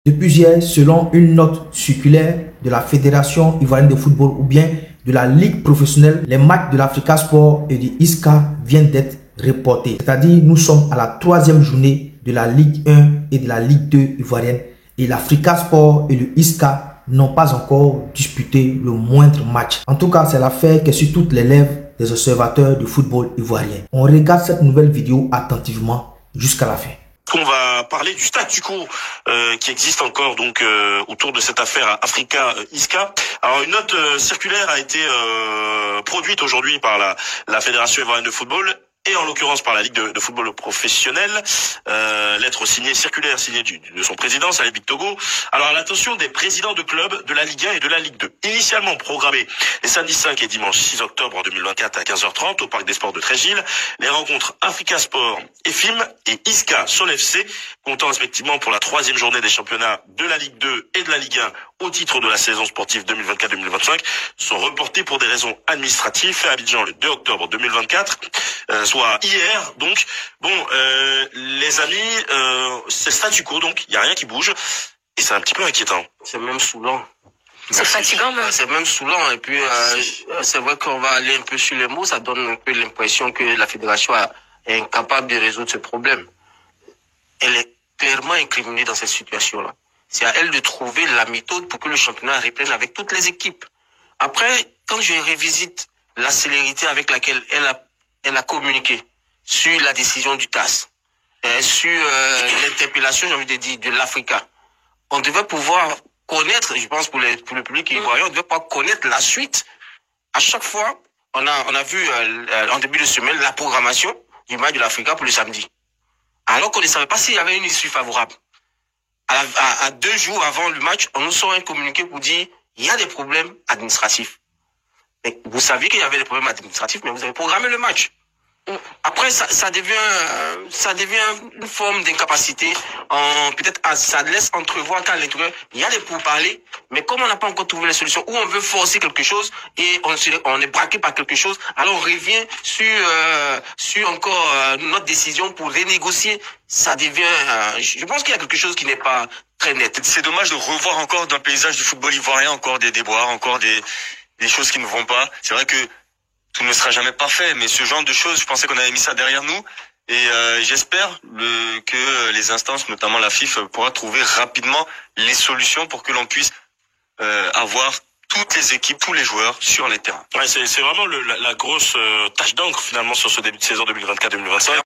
Depuis hier, selon une note circulaire de la Fédération ivoirienne de football ou bien de la Ligue professionnelle, les matchs de l'Africa Sport et du ISCA viennent d'être reportés. C'est-à-dire, nous sommes à la troisième journée de la Ligue 1 et de la Ligue 2 ivoirienne et l'Africa Sport et le ISCA n'ont pas encore disputé le moindre match. En tout cas, c'est l'affaire qui est sur toutes les lèvres des observateurs du football ivoirien. On regarde cette nouvelle vidéo attentivement jusqu'à la fin. On va parler du statu quo qui existe encore donc autour de cette affaire Africa ISCA. Alors une note circulaire a été produite aujourd'hui par la Fédération ivoirienne de football et en l'occurrence par la Ligue de football professionnel. Lettre signée, circulaire signée de son président, Saleh Bictogo. Alors à l'attention des présidents de clubs de la Ligue 1 et de la Ligue 2. Initialement programmés les samedis 5 et dimanche 6 octobre 2024 à 15h30 au Parc des Sports de Trégil, les rencontres Africa Sport EFIM et ISCA Sol FC, comptant respectivement pour la troisième journée des championnats de la Ligue 2 et de la Ligue 1 au titre de la saison sportive 2024-2025, sont reportés pour des raisons administratives à Abidjan le 2 octobre 2024, soit hier. Donc, bon, les amis, c'est statu quo, donc il n'y a rien qui bouge et c'est un petit peu inquiétant. C'est même saoulant. C'est fatigant même. C'est même saoulant et puis c'est vrai qu'on va aller un peu sur les mots, ça donne un peu l'impression que la fédération est incapable de résoudre ce problème. Elle est clairement incriminée dans cette situation-là. C'est à elle de trouver la méthode pour que le championnat reprenne avec toutes les équipes. Après, quand je revisite la célérité avec laquelle elle a communiqué sur la décision du TAS, sur l'interpellation, j'ai envie de dire, de l'Africa, on devait pouvoir connaître, je pense pour le public ivoirien, on devait pouvoir connaître la suite. À chaque fois, on a vu en début de semaine la programmation du match de l'Africa pour le samedi. Alors qu'on ne savait pas s'il y avait une issue favorable. À 2 jours avant le match, on nous sort un communiqué pour dire il y a des problèmes administratifs. Mais vous saviez qu'il y avait des problèmes administratifs, mais vous avez programmé le match. Après, ça devient une forme d'incapacité. Peut-être ça laisse entrevoir qu'à l'intérieur, il y a des pourparlers, mais comme on n'a pas encore trouvé les solutions, ou on veut forcer quelque chose et on est braqué par quelque chose, alors on revient sur encore notre décision pour renégocier. Ça devient, je pense qu'il y a quelque chose qui n'est pas très net. C'est dommage de revoir encore dans le paysage du football ivoirien encore des déboires, encore des choses qui ne vont pas. C'est vrai que tout ne sera jamais parfait, mais ce genre de choses, je pensais qu'on avait mis ça derrière nous. Et j'espère que les instances, notamment la FIFA, pourra trouver rapidement les solutions pour que l'on puisse avoir toutes les équipes, tous les joueurs sur les terrains. Ouais, c'est vraiment la grosse tâche d'encre finalement sur ce début de saison 2024-2025.